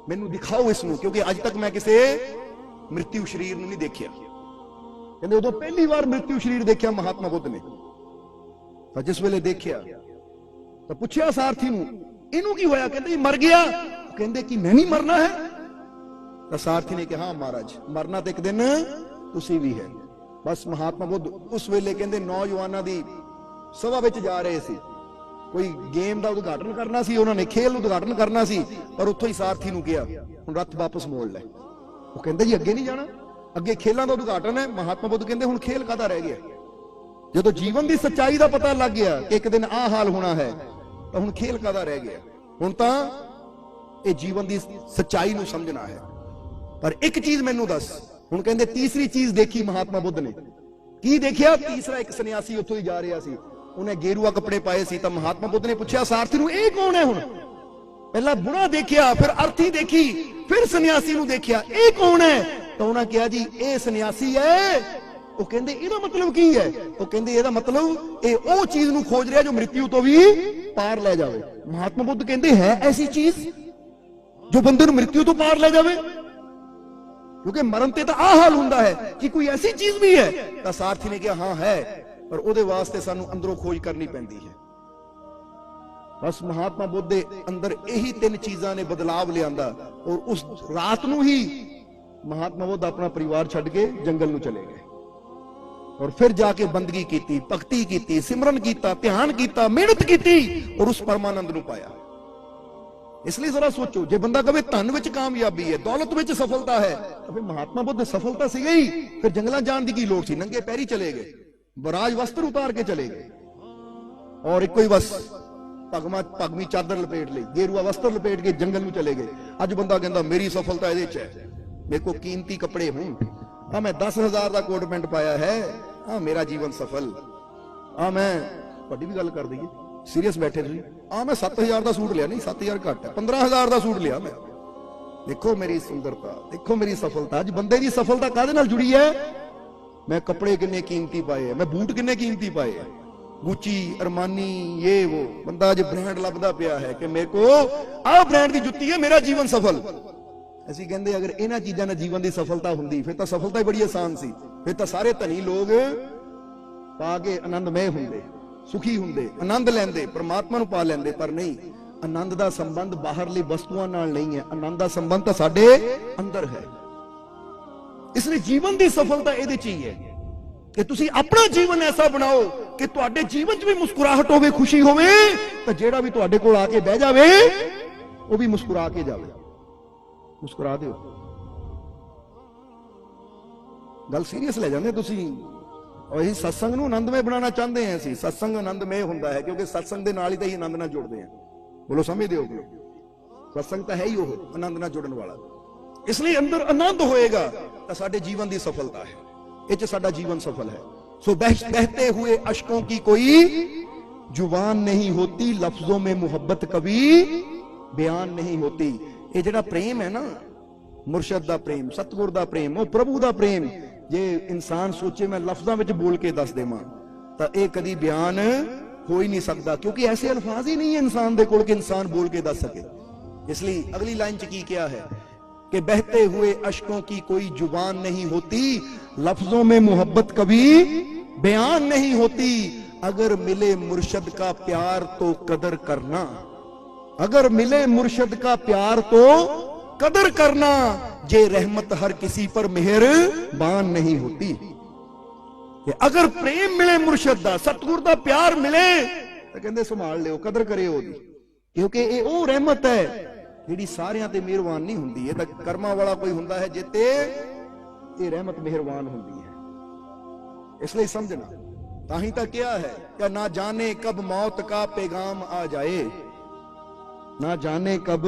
मैनू दिखाओ इसनू, क्योंकि अज तक मैं किसी मृत्यु शरीर नहीं देखिया। कहंदे उदों पहली बार मृत्यु शरीर देखिया महात्मा बुद्ध ने। तो जिस वेले देखिया तो पूछया सारथी नू इनू की होया? कहंदे मर गया। कहंदे कि मैं नहीं मरना है? तो सारथी ने कहा हाँ महाराज मरना तो एक दिन तुसी भी है। बस महात्मा बुद्ध उस वेले कहंदे नौजवानों की सभा विच जा रहे सी, कोई गेम का उद्घाटन करना सी, उन्होंने खेल उद्घाटन करना सी, पर उत्थों ही सारथी नूं कहा हुण रथ वापस मोड़ ले। वो कहंदे जी अगे नहीं जाना? ਅੱਗੇ ਖੇਲਾਂ ਦਾ ਉਦਘਾਟਨ ਹੈ। ਮਹਾਤਮਾ ਬੁੱਧ ਕਹਿੰਦੇ ਹੁਣ ਖੇਲ ਕਾਹਦਾ ਰਹਿ ਗਿਆ? ਜਦੋਂ ਜੀਵਨ ਦੀ ਸੱਚਾਈ ਦਾ ਪਤਾ ਲੱਗ ਗਿਆ ਕਿ ਇੱਕ ਦਿਨ ਆਹ ਹਾਲ ਹੋਣਾ ਹੈ, ਤਾਂ ਹੁਣ ਖੇਲ ਕਾਹਦਾ ਰਹਿ ਗਿਆ? ਹੁਣ ਤਾਂ ਇਹ ਜੀਵਨ ਦੀ ਸੱਚਾਈ ਨੂੰ ਸਮਝਣਾ ਹੈ। ਪਰ ਇੱਕ ਚੀਜ਼ ਮੈਨੂੰ ਦੱਸ, ਹੁਣ ਕਹਿੰਦੇ ਤੀਸਰੀ ਚੀਜ਼ ਦੇਖੀ ਮਹਾਤਮਾ ਬੁੱਧ ਨੇ। ਕੀ ਦੇਖਿਆ? ਤੀਸਰਾ ਇੱਕ ਸੰਨਿਆਸੀ ਉੱਥੋਂ ਹੀ ਜਾ ਰਿਹਾ ਸੀ, ਉਹਨੇ ਗੇਰੂਆ ਕੱਪੜੇ ਪਾਏ ਸੀ। ਤਾਂ ਮਹਾਤਮਾ ਬੁੱਧ ਨੇ ਪੁੱਛਿਆ ਸਾਰਥੀ ਨੂੰ, ਇਹ ਕੌਣ ਹੈ? ਹੁਣ ਪਹਿਲਾਂ ਬੁੜਾ ਦੇਖਿਆ, ਫਿਰ ਅਰਥੀ ਦੇਖੀ, ਫਿਰ ਸੰਨਿਆਸੀ ਨੂੰ ਦੇਖਿਆ, ਇਹ ਕੌਣ ਹੈ? ਤਾਂ ਉਹਨਾਂ ਕਿਹਾ ਜੀ ਇਹ ਸੰਨਿਆਸੀ ਹੈ। ਉਹ ਕਹਿੰਦੇ ਇਹਦਾ ਮਤਲਬ ਕੀ ਹੈ? ਉਹ ਕਹਿੰਦੇ ਇਹਦਾ ਮਤਲਬ ਇਹ ਉਹ ਚੀਜ਼ ਨੂੰ ਖੋਜ ਰਿਹਾ ਜੋ ਮ੍ਰਿਤਿੂ ਤੋਂ ਵੀ ਪਾਰ ਲੈ ਜਾਵੇ। ਮਹਾਤਮਾ ਬੁੱਧ ਕਹਿੰਦੇ ਹੈ ਐਸੀ ਚੀਜ਼ ਜੋ ਬੰਦੇ ਨੂੰ ਮ੍ਰਿਤਿੂ ਤੋਂ ਪਾਰ ਲੈ ਜਾਵੇ? ਕਿਉਂਕਿ ਮਰਨ ਤੇ ਤਾਂ ਆਹ ਹਾਲ ਹੁੰਦਾ ਹੈ ਕਿ ਕੋਈ ਐਸੀ ਚੀਜ਼ ਵੀ ਹੈ। ਤਾਂ ਸਾਰਥੀ ਨੇ ਕਿਹਾ ਹਾਂ ਹੈ, ਪਰ ਉਹਦੇ ਵਾਸਤੇ ਸਾਨੂੰ ਅੰਦਰੋਂ ਖੋਜ ਕਰਨੀ ਪੈਂਦੀ ਹੈ। ਬਸ ਮਹਾਤਮਾ ਬੁੱਧ ਦੇ ਅੰਦਰ ਇਹੀ ਤਿੰਨ ਚੀਜ਼ਾਂ ਨੇ ਬਦਲਾਵ ਲਿਆਂਦਾ, ਔਰ ਉਸ ਰਾਤ ਨੂੰ ਹੀ ਮਹਾਤਮਾ ਬੁੱਧ ਆਪਣਾ ਪਰਿਵਾਰ ਛੱਡ ਕੇ ਜੰਗਲ ਨੂੰ ਚਲੇ ਗਏ, ਔਰ ਫਿਰ ਜਾ ਕੇ ਬੰਦਗੀ ਕੀਤੀ, ਭਗਤੀ ਕੀਤੀ, ਸਿਮਰਨ ਕੀਤਾ, ਧਿਆਨ ਕੀਤਾ, ਮਿਹਨਤ ਕੀਤੀ, ਔਰ ਉਸ ਪਰਮਾਨੰਦ ਨੂੰ ਪਾਇਆ। ਇਸ ਲਈ ਜ਼ਰਾ ਸੋਚੋ, ਜੇ ਬੰਦਾ ਕਹੇ ਧਨ ਵਿੱਚ ਕਾਮਯਾਬੀ ਹੈ, ਦੌਲਤ ਵਿੱਚ ਸਫਲਤਾ ਹੈ, ਤਾਂ ਫਿਰ ਮਹਾਤਮਾ ਬੁੱਧ ਸਫਲਤਾ ਸੀਗਾ ਹੀ, ਫਿਰ ਜੰਗਲਾਂ ਜਾਣ ਦੀ ਕੀ ਲੋੜ ਸੀ? ਨੰਗੇ ਪੈਰੀ ਚਲੇ ਗਏ, ਬਰਾਜ ਵਸਤਰ ਉਤਾਰ ਕੇ ਚਲੇ ਗਏ, ਔਰ ਇੱਕੋ ਹੀ ਬਸ ਭਗਵੀ ਚਾਦਰ ਲਪੇਟ ਲਈ, ਗੇਰੂਆ ਵਸਤਰ ਲਪੇਟ ਕੇ ਜੰਗਲ ਨੂੰ ਚਲੇ ਗਏ। ਅੱਜ ਬੰਦਾ ਕਹਿੰਦਾ ਮੇਰੀ ਸਫਲਤਾ ਇਹਦੇ 'ਚ ਹੈ, ਮੇਰੇ ਕੋਲ ਕੀਮਤੀ ਕੱਪੜੇ ਹੋਣ, ਆ ਮੈਂ 10,000 ਦਾ ਕੋਟ ਪੈਂਟ ਪਾਇਆ ਹੈ, ਆ ਮੇਰਾ ਜੀਵਨ ਸਫਲ, ਆ ਮੈਂ ਤੁਹਾਡੀ ਵੀ ਗੱਲ ਕਰ ਦਈਏ, ਸੀਰੀਅਸ ਬੈਠੇ ਤੁਸੀਂ, ਆ ਮੈਂ 7,000 ਦਾ ਸੂਟ ਲਿਆ, ਨਹੀਂ 7,000 ਘੱਟ ਹੈ, 15,000 ਦਾ ਸੂਟ ਲਿਆ ਮੈਂ, ਦੇਖੋ ਮੇਰੀ ਸੁੰਦਰਤਾ, ਦੇਖੋ ਮੇਰੀ ਸਫਲਤਾ। ਅੱਜ ਬੰਦੇ ਦੀ ਸਫਲਤਾ ਕਾਹਦੇ ਨਾਲ ਜੁੜੀ ਹੈ? ਮੈਂ ਕੱਪੜੇ ਕਿੰਨੇ ਕੀਮਤੀ ਪਾਏ, ਮੈਂ ਬੂਟ ਕਿੰਨੇ ਕੀਮਤੀ ਪਾਏ, ਗੁੱਚੀ, ਅਰਮਾਨੀ, ਇਹ ਉਹ। ਬੰਦਾ ਅੱਜ ਬ੍ਰਾਂਡ ਲੱਭਦਾ ਪਿਆ ਹੈ ਕਿ ਮੇਰੇ ਕੋ ਆਹ ਬ੍ਰਾਂਡ ਦੀ ਜੁੱਤੀ ਹੈ, ਮੇਰਾ ਜੀਵਨ ਸਫਲ। ਅਸੀਂ ਕਹਿੰਦੇ ਅਗਰ ਇਹਨਾਂ ਚੀਜ਼ਾਂ ਨਾਲ ਜੀਵਨ ਦੀ ਸਫਲਤਾ ਹੁੰਦੀ ਫਿਰ ਤਾਂ ਸਫਲਤਾ ਹੀ ਬੜੀ ਆਸਾਨ ਸੀ, ਫਿਰ ਤਾਂ ਸਾਰੇ ਧਨੀ ਲੋਕ ਪਾ ਕੇ ਆਨੰਦਮय ਹੁੰਦੇ, ਸੁਖੀ ਹੁੰਦੇ, ਆਨੰਦ ਲੈਂਦੇ, ਪਰਮਾਤਮਾ ਨੂੰ ਪਾ ਲੈਂਦੇ। ਪਰ ਨਹੀਂ, ਆਨੰਦ ਦਾ ਸੰਬੰਧ ਬਾਹਰਲੀ ਵਸਤੂਆਂ ਨਾਲ ਨਹੀਂ ਹੈ, ਆਨੰਦ ਦਾ ਸੰਬੰਧ ਤਾਂ ਸਾਡੇ ਅੰਦਰ ਹੈ। ਇਸ ਲਈ ਜੀਵਨ ਦੀ ਸਫਲਤਾ ਇਹਦੇ 'ਚ ਹੀ ਹੈ ਕਿ ਤੁਸੀਂ ਆਪਣਾ ਜੀਵਨ ਐਸਾ ਬਣਾਓ ਕਿ ਤੁਹਾਡੇ ਜੀਵਨ 'ਚ ਵੀ ਮੁਸਕਰਾਹਟ ਹੋਵੇ, ਖੁਸ਼ੀ ਹੋਵੇ, ਤਾਂ ਜਿਹੜਾ ਵੀ ਤੁਹਾਡੇ ਕੋਲ ਆ ਕੇ ਬਹਿ ਜਾਵੇ ਉਹ ਵੀ ਮੁਸਕਰਾ ਕੇ ਜਾਵੇ। ਮੁਸਕਰਾ ਦਿਓ। ਗੱਲ ਸੀਰੀਅਸ ਲੈ ਜਾਂਦੇ ਤੁਸੀਂ। ਔਰ ਇਹ ਸਤਸੰਗ ਨੂੰ ਆਨੰਦਮय ਬਣਾਉਣਾ ਚਾਹੁੰਦੇ ਹਾਂ ਅਸੀਂ। ਸਤਸੰਗ ਆਨੰਦਮय ਹੁੰਦਾ ਹੈ ਕਿਉਂਕਿ ਸਤਸੰਗ ਦੇ ਨਾਲ ਹੀ ਤਾਂ ਹੀ ਆਨੰਦ ਨਾਲ ਜੁੜਦੇ ਹਾਂ। ਬੋਲੋ ਸਮਝਦੇ ਹੋ? ਸਤਸੰਗ ਤਾਂ ਹੈ ਹੀ ਉਹ ਆਨੰਦ ਨਾਲ ਜੁੜਨ ਵਾਲਾ। ਇਸ ਲਈ ਅੰਦਰ ਆਨੰਦ ਹੋਏਗਾ ਤਾਂ ਸਾਡੇ ਜੀਵਨ ਦੀ ਸਫਲਤਾ ਹੈ, ਇਹ 'ਚ ਸਾਡਾ ਜੀਵਨ ਸਫਲ ਹੈ। सो बहते हुए अश्कों की कोई जुबान नहीं होती, लफ्जों में मोहब्बत कभी बयान नहीं होती। ये जेड़ा प्रेम है ना, मुर्शद दा प्रेम, सतगुर दा प्रेम, वो प्रभु दा प्रेम, जे इंसान सोचे मैं लफ्जां विच बोल के दस देवां तां ये कदी बयान हो ही नहीं सकता, क्योंकि ऐसे अल्फाज ही नहीं है इंसान दे कोल कि इंसान बोल के दस सके। इसलिए अगली लाइन च की क्या है कि बहते हुए अश्कों की कोई जुबान नहीं होती, लफ्जों में मोहब्बत कभी बयान नहीं होती। अगर मिले मुर्शद का प्यार तो कदर करना, अगर मिले मुर्शद का प्यार तो कदर करना, जे रहमत हर किसी पर मेहरबान नहीं होती। अगर प्रेम मिले मुर्शद दा, सतगुर दा प्यार मिले तो कहंदे संभाल लियो, कदर करे ओदी, क्योंकि ये वो रहमत है ਜਿਹੜੀ ਸਾਰਿਆਂ ਤੇ ਮਿਹਰਬਾਨ ਨਹੀਂ ਹੁੰਦੀ। ਇਹ ਤਾਂ ਕਰਮਾਂ ਵਾਲਾ ਕੋਈ ਹੁੰਦਾ ਹੈ ਜਿੱਤੇ ਇਹ ਰਹਿਮਤ ਮਿਹਰਬਾਨ ਹੁੰਦੀ ਹੈ। ਇਸ ਲਈ ਸਮਝਣਾ, ਤਾਂ ਹੀ ਤਾਂ ਕਿਹਾ ਹੈ ਕਿ ਨਾ ਜਾਣੇ ਕਬ ਮੌਤ का पैगाम आ जाए, ना जाने कब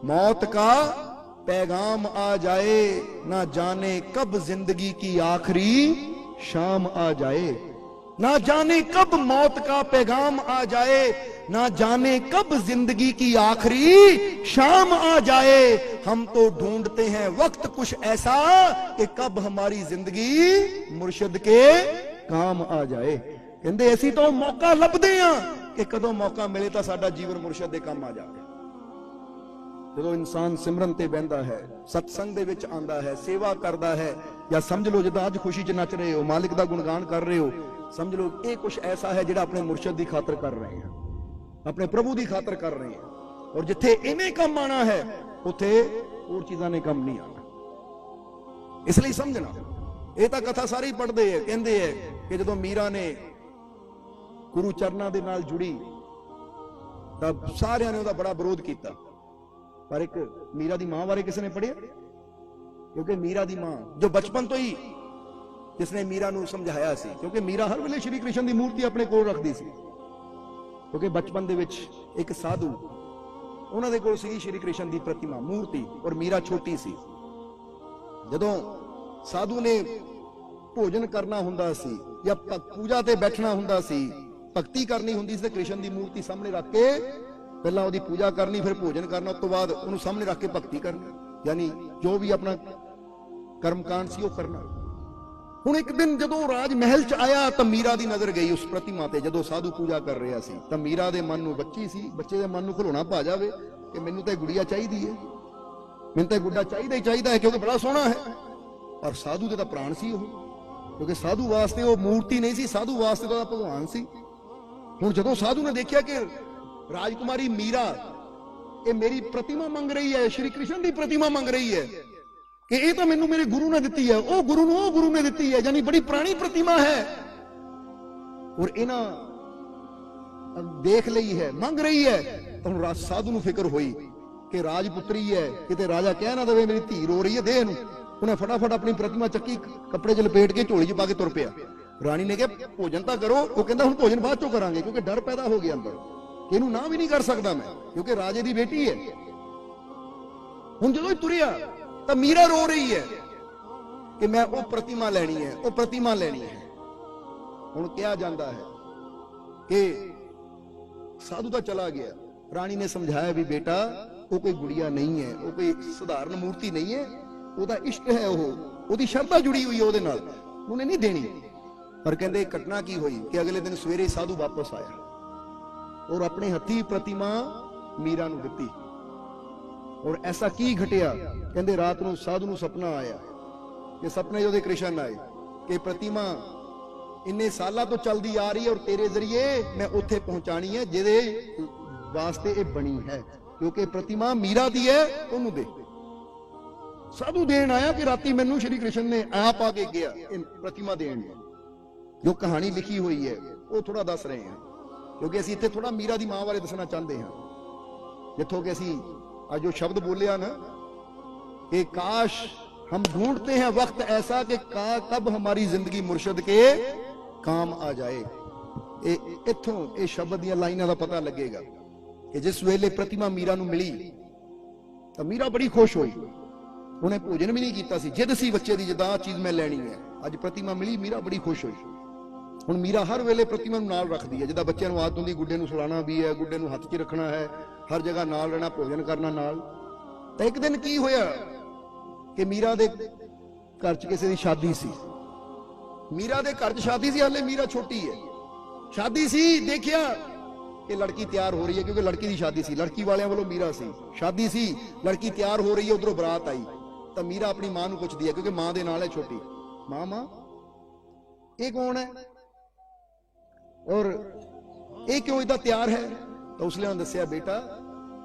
मौत का पैगाम आ जाए, ना जाने कब जिंदगी की आखिरी शाम आ जाए, ना जाने कब मौत का पैगाम आ जाए, ना जाने कब जिंदगी की आखिरी शाम आ जाए। हम तो ढूंढते हैं वक्त कुछ ऐसा कि कब हमारी जिंदगी मुर्शिद के काम आ जाए। कहते ऐसी तो मौका लभदे हां कि कदों मौका मिले तो साडा जीवन मुर्शिद दे काम आ जाए। ਜਦੋਂ ਇਨਸਾਨ ਸਿਮਰਨ ਤੇ ਬਹਿੰਦਾ ਹੈ, ਸਤਸੰਗ ਦੇ ਵਿੱਚ ਆਂਦਾ ਹੈ, ਸੇਵਾ ਕਰਦਾ ਹੈ, ਜਾਂ ਸਮਝ ਲਓ ਜਿੱਦਾਂ ਅੱਜ ਖੁਸ਼ੀ 'ਚ ਨੱਚ ਰਹੇ ਹੋ, ਮਾਲਿਕ ਦਾ ਗੁਣਗਾਨ ਕਰ ਰਹੇ ਹੋ, ਸਮਝ ਲਓ ਇਹ ਕੁਝ ਐਸਾ ਹੈ ਜਿਹੜਾ ਆਪਣੇ ਮੁਰਸ਼ਿਦ ਦੀ ਖਾਤਰ ਕਰ ਰਹੇ ਹਾਂ, ਆਪਣੇ ਪ੍ਰਭੂ ਦੀ ਖਾਤਰ ਕਰ ਰਹੇ ਹਾਂ। ਔਰ ਜਿੱਥੇ ਇਵੇਂ ਕੰਮ ਆਣਾ ਹੈ ਉੱਥੇ ਹੋਰ ਚੀਜ਼ਾਂ ਨੇ ਕੰਮ ਨਹੀਂ ਆਣਾ। ਇਸ ਲਈ ਸਮਝਣਾ, ਇਹ ਤਾਂ ਕਥਾ ਸਾਰੀ ਪੜ੍ਹਦੇ ਹੈ, ਕਹਿੰਦੇ ਹੈ ਕਿ ਜਦੋਂ ਮੀਰਾ ਨੇ ਗੁਰੂ ਚਰਨਾਂ ਦੇ ਨਾਲ ਜੁੜੀ ਤਾਂ ਸਾਰਿਆਂ ਨੇ ਉਹਦਾ ਬੜਾ ਵਿਰੋਧ ਕੀਤਾ। ਪਰ ਇੱਕ ਮੀਰਾ ਦੀ ਮਾਂ ਬਾਰੇ ਕਿਸੇ ਨੇ ਪੜ੍ਹਿਆ क्योंकि मीरा दी मां जो बचपन तो ही जिसने मीरा नूं समझाया सी, क्योंकि मीरा हर वेले श्री कृष्ण की मूर्ति अपने कोल रखदी सी, क्योंकि बचपन दे विच एक साधु उन्हां दे कोल सी श्री कृष्ण की प्रतिमा मूर्ति, और मीरा छोटी सी। जदों साधु ने भोजन करना हुंदा सी या पूजा ते बैठना हुंदा सी, भगती करनी हुंदी सी, कृष्ण की मूर्ति सामने रख के पहला उहदी पूजा करनी, फिर भोजन करना, उस तो बाद उहनूं सामने रख के भगती करनी, यानी जो भी अपना कर्मकांड सी वो करना। हुण एक दिन जदों राज महल च आया तो मीरा दी नजर गई उस प्रतिमा ते, जदों साधु पूजा कर रहा सी, तो मीरा दे मन नूं बच्ची सी, बच्चे दे मन नूं खिलौना पा जावे कि मैनूं तां गुड़िया चाहिदी है, मैनूं तां गुड्डा चाहिदा ही चाहिदा है, क्योंकि बड़ा सोहना है। और साधु दे तां प्राण सी ओह, क्योंकि साधु वास्ते वो मूर्ति नहीं सी, साधु वास्ते तो भगवान सी। हुण जदों साधु ने देखिया कि राजकुमारी मीरा ये मेरी प्रतिमा मंग रही है, श्री कृष्ण की प्रतिमा मंग रही है, कि ये तो मैनू मेरे गुरु ने दी है, वो गुरु ने दी है, यानी बड़ी पुरानी प्रतिमा है, और इन्हां देख लई है, मंग रही है। तो हुण साधु नूं फिक्र हुई कि राजपुत्री है, किते राजा कह ना दे मेरी धी रो रही है, दे नूं। उन्हें फटाफट अपनी प्रतिमा चक्की, कपड़े च लपेट के झोली च पा के तुर पिया। रानी ने कहा भोजन तो करो, वो कहता हुण भोजन बाद चों करांगे, क्योंकि डर पैदा हो गया अंदर, इहनूं ना भी नहीं कर सकदा मैं, क्योंकि राजे की बेटी है। हुण जदों तुरिया तो मीरा रो रही है कि मैं वो प्रतिमा लेनी है, वो प्रतिमा लेनी है। हुण कहा जाता है कि साधु तो चला गया, रानी ने समझाया भी बेटा वो कोई गुड़िया नहीं है, वो कोई साधारण मूर्ति नहीं है, ਉਹਦਾ इष्ट है, ਉਹਦੀ ਸ਼ਰਧਾ जुड़ी हुई है ਉਹਦੇ ਨਾਲ, ਉਹਨੇ नहीं देनी। पर कहते घटना की हुई कि अगले दिन सवेरे साधु वापस आया और अपने हथी प्रतिमा मीरा नूं दित्ती। और ऐसा की घटिया, कहते रात नूं साधु नूं सपना आया कि सपने जो कृष्ण आए कि प्रतिमा इन्ने सालों तो चलती आ रही है और तेरे जरिए मैं उत्थे पहुंचानी है जिहदे वास्ते ये बनी है, क्योंकि प्रतिमा मीरा दी है, उन्होंने दे। साधु देन आया कि राती मैनू श्री कृष्ण ने आप आके गया प्रतिमा देन। जो कहानी लिखी हुई है वो थोड़ा दस रहे हैं, क्योंकि असीं इत्थे थोड़ा मीरा दी मां बारे दसना चाहते हैं, जिथों कि असीं आज जो शब्द बोलिया ना कि काश हम ढूंढते हैं वक्त ऐसा कि कब हमारी जिंदगी मुर्शद के काम आ जाए। इत्थों ये शब्द दी लाइनां दा पता लगेगा कि जिस वेले प्रतिमा मीरा नूं मिली तो मीरा बड़ी खुश हुई, उन्हें भोजन भी नहीं किया सी, जिद सी बच्चे की जिदा चीज मैं लैनी है। अज प्रतिमा मिली, मीरा बड़ी खुश हुई। हुण मीरा हर वेले प्रतिमा नूं नाल रखदी है, जिदा बच्चों नूं आदत हुंदी गुड्डे नूं सुलाना भी है, गुड्डे नूं हत्थ 'च रखना है, हर जगह नाल रहना, भोजन करना नाल। तो एक दिन की होया कि मीरा दे घर च किसी दी शादी सी, मीरा दे घर च शादी सी, हाले मीरा छोटी है, शादी सी, देखिया कि लड़की तैयार हो रही है, क्योंकि लड़की की शादी सी, लड़की वालियां वालों मीरा सी, शादी सी, लड़की तैयार हो रही है, उधरों बरात आई। तो मीरा अपनी मां नूं पुछदी है, क्योंकि मां दे नाल है छोटी, मां ये कौन है और ये क्यों इदा तैयार है? तो उसने दसिया बेटा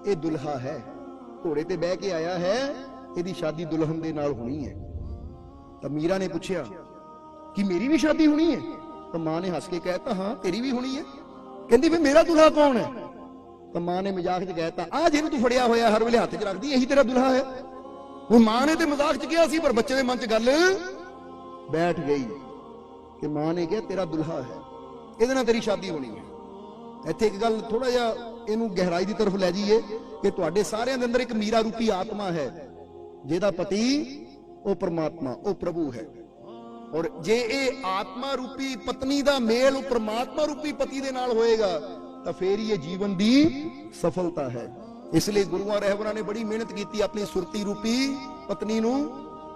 ये दुल्हा है, घोड़े ते बह के आया है, इसदी शादी दुल्हन दे नाल होनी है। तो मीरा ने पूछया कि मेरी भी शादी होनी है? तो मां ने हंस के कहता हाँ तेरी भी होनी है। कहती फिर मेरा दुल्हा कौन है? तो मां ने मजाक च कहता आ जिन्हें तू फड़िया होया हर वेले हाथ च रखदी, यही तेरा दुल्हा है। वो मां ने तो मजाक च कहा सी, पर बच्चे के मन च गल बैठ गई कि मां ने कहा तेरा दुल्हा है, इहदे नाल तेरी शादी होनी है। इत्थे एक गल थोड़ा जिहा इहनूं गहराई की तरफ लै जाइए कि तुहाडे सारिਆਂ ਦੇ ਅੰਦਰ एक मीरा रूपी आत्मा है, जिहदा पति वो परमात्मा, वो प्रभु है। और जे ये आत्मा रूपी पत्नी का मेल परमात्मा रूपी पति दे नाल होएगा तो फिर ये जीवन की सफलता है। इसलिए गुरुआं रहबरां ने बड़ी मेहनत की अपनी सुरती रूपी पत्नी नूं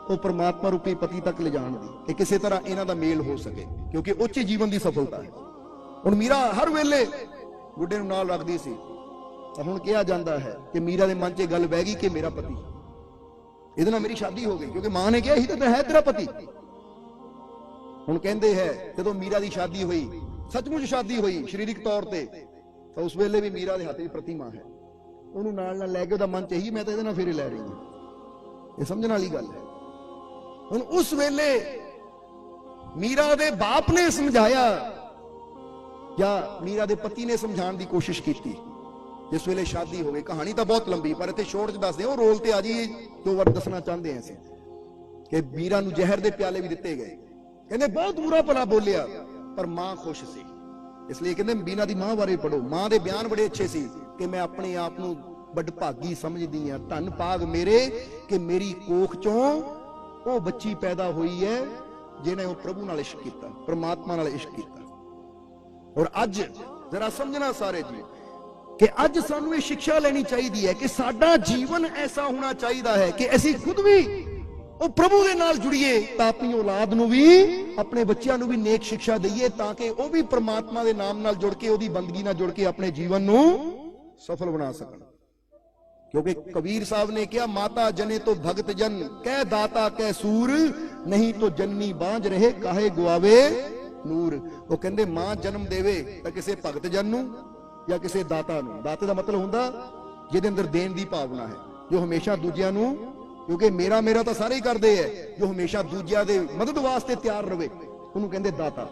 वो परमात्मा रूपी पति तक ले जाण दी कि किसी तरह इन्हां दा मेल हो सके, क्योंकि उच्च जीवन की सफलता है। हुण मीरा हर वेले गुड्डे नूं नाल रखदी सी। हुण कहा जाता है कि मीरा दे मन च गल बह गई कि मेरा पति, इहदे नाल मेरी शादी हो गई, क्योंकि मां ने कहा ही तो है तेरा पति। हुण कहंदे है जदों मीरा की शादी हुई, सचमुच शादी हुई शरीरिक तौर पर, तो उस वेले भी मीरा दे हत्थ विच प्रतिमा है, उन्होंने नाल नाल लैके उहदा मन च ही मैं तो इहदे नाल फेरे लै रही हूं। ये समझण वाली गल है। हुण उस वेले मीरा दे बाप ने समझाया या मीरा दे पति ने समझाने की कोशिश की, जिस वेले शादी हो गई। कहानी तो बहुत लंबी, पर इत्थे शोर्ट च दस दे रोल ते आ जी जो वर दसना चाहते हैं। कि मीरा नूं जहर दे प्याले भी दिते गए, कहंदे बहुत बुरा भला बोलिया पर मां खुश सी। इसलिए कहंदे मीना दी मां बारे पढ़ो, मां दे बयान बड़े अच्छे सी कि मैं अपने आप नूं बड़भागी समझदी हां, धन भाग मेरे कि मेरी कोख चों ਉਹ ਬੱਚੀ पैदा हुई है ਜਿਹਨੇ ਉਹ प्रभु नाल इश्क कीता, परमात्मा नाल इश्क कीता। और अज जरा समझना सारे जी कि अज सानू ये शिक्षा लेनी चाहिए है कि साडा जीवन ऐसा होना चाहिए है कि असीं खुद भी ਉਹ प्रभु ਦੇ ਨਾਲ जुड़िए ਤਾਂ ਆਪਣੀ औलाद ਨੂੰ ਵੀ ਆਪਣੇ ਬੱਚਿਆਂ ਨੂੰ ਵੀ नेक शिक्षा ਦਈਏ ਤਾਂ ਕਿ ਉਹ ਵੀ परमात्मा ਦੇ ਨਾਮ ਨਾਲ जुड़ के ਉਹਦੀ ਬੰਦਗੀ ਨਾਲ जुड़ के ਆਪਣੇ ਜੀਵਨ ਨੂੰ सफल बना सकਣ। क्योंकि कबीर साहब ने क्या, माता जने तो भगत जन कह दाता कह सूर, नहीं तो जननी बांझ रहे काहे गुआवे नूर। वो कहंदे मां जन्म देवे तां किसे भगत जन नूं या किसे दाता नूं। दाते दा मतलब हुंदा जिहदे अंदर देण दी भावना है, जो हमेशा दूजियां नूं, क्योंकि मेरा मेरा तां सारे ही करदे है, जो हमेशा दूजियां दे मदद वास्ते तैयार रहे उहनूं कहंदे दाता।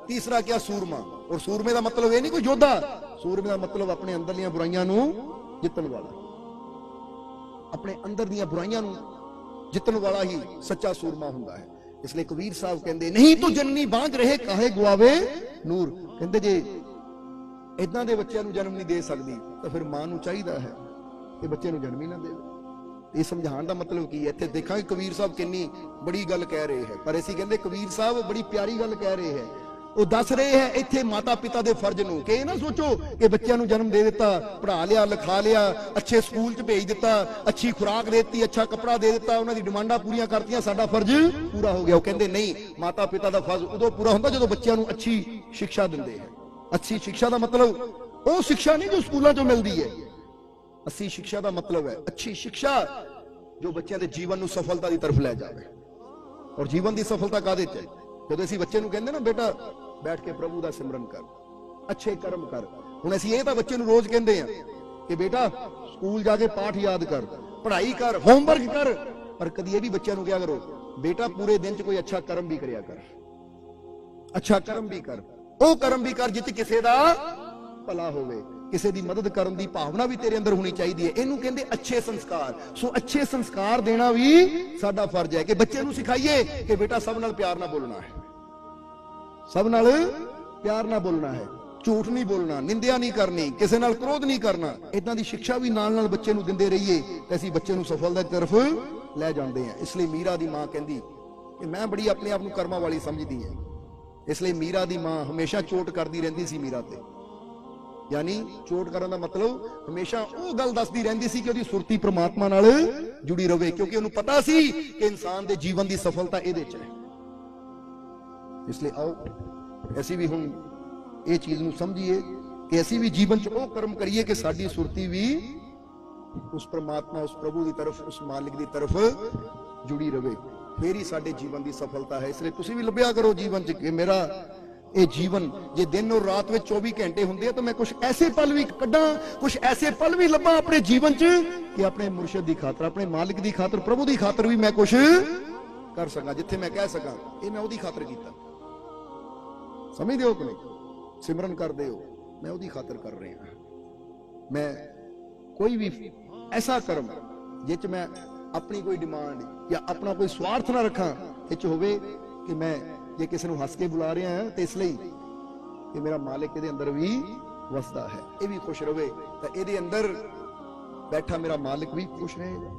तीसरा क्या, सूरमा। और सूरमे का मतलब यह नहीं कोई योद्धा, सूरमे का मतलब अपने अंदर दी बुराइयां नूं जितण वाला, अपने अंदर दी बुराइयां नूं जितण वाला ही सच्चा सूरमा हुंदा है। इसलिए कबीर साहब कहंदे नहीं तो जननी बांझ रहे काहे गुआवे नूर। कहंदे जे इदां दे बच्चों नूं जन्म नहीं दे सकदी तो फिर मां नूं चाहीदा है कि बच्चे नूं जन्म ही ना देवे। ये समझाने का मतलब की है, इत्थे देखांगे कबीर साहब कितनी बड़ी गल कह रहे हैं, पर असीं कहंदे कबीर साहब बड़ी प्यारी गल कह रहे हैं। वो दस रहे हैं इत्थे माता पिता के फर्ज नूं कि ना सोचो कि बच्चों नूं जन्म दे दिता, पढ़ा लिया लिखा लिया, अच्छे स्कूल च भेज दिता, अच्छी खुराक दे दी, अच्छा कपड़ा दे दिता, उन्हां दी डिमांडां पूरीआं करतीआं, साडा फर्ज पूरा हो गया। वो कहंदे नहीं, माता पिता का फर्ज उदों पूरा हुंदा जदों बच्चों नूं अच्छी शिक्षा दिंदे हैं। अच्छी शिक्षा का मतलब वो शिक्षा नहीं जो स्कूलों चों मिलदी है। अच्छी शिक्षा का मतलब है अच्छी शिक्षा जो बच्चों के जीवन नूं सफलता की तरफ लै जाए। और जीवन की सफलता काहदे च है? जदों असीं बच्चे नूं कहंदे ना बेटा बैठ के प्रभु का सिमरन कर, अच्छे कर्म कर। हुण असीं इह तां बच्चे नूं रोज कहंदे आ कि बेटा स्कूल जाके पाठ याद कर, पढ़ाई कर, होमवर्क कर, पर कदी इह भी बच्चों नूं क्या करो, बेटा पूरे दिन च कोई अच्छा कर्म भी करिया कर, अच्छा कर्म भी कर, ਉਹ कर्म भी कर जित किसी का भला होवे, किसी की मदद करने की भावना भी तेरे अंदर होनी चाहिए है। इनू कहते अच्छे संस्कार। सो अच्छे संस्कार देना भी साडा फर्ज है कि बच्चे नूं सिखाइए कि बेटा सब नाल प्यार ना बोलना है, सब नाल प्यार ना बोलना है, झूठ नहीं बोलना, निंदिया नहीं करनी, किसी नाल क्रोध नहीं करना। इदां दी शिक्षा भी नाल नाल बच्चे नूं दिंदे रहिए ते असीं बच्चे नूं सफलता की तरफ लै जांदे हैं। इसलिए मीरा दी मां कहंदी कि मैं बड़ी अपने आप नूं कर्मां वाली समझदी है। इसलिए मीरा दी मां हमेशा चोट करती रहती सी मीरा ते, यानी चोट करने का मतलब हमेशा वो गल दसदी रहंदी सी कि उसदी सुरती परमात्मा नाल जुड़ी रहे, क्योंकि उन्हें पता सी कि इंसान के जीवन की सफलता इहदे च है। इसलिए आओ असीं भी हुण ये चीज नूं समझिए कि असीं भी जीवन च वो कर्म करिए कि साडी सुरती भी उस परमात्मा, उस प्रभु की तरफ, उस मालिक की तरफ जुड़ी रहे, फिर ही साडे जीवन की सफलता है। इसलिए तुसीं भी लभ्या करो जीवन च कि मेरा ये जीवन जे दिन और रात में 24 घंटे होंगे तो मैं कुछ ऐसे पल भी कड्डा, कुछ ऐसे पल भी लभा अपने जीवन च कि अपने मुर्शद की खातर, अपने मालिक की खातर, प्रभु की खातर भी मैं कुछ कर सका, जिथे मैं कह सका ये मैं ओदी खातर कीता। समझदे हो कि नहीं? सिमरन करदे हो, मैं ओदी खातर कर रहा हां। मैं कोई भी ऐसा कर्म जिस मैं अपनी कोई डिमांड या अपना कोई स्वार्थ ना रखा इच होवे कि मैं जे किसी को हस के बुला रहा है तो इसलिए कि मेरा मालिक ये अंदर भी वसदा है, ये भी खुश रहे तो ये अंदर बैठा मेरा मालिक भी खुश रहेगा।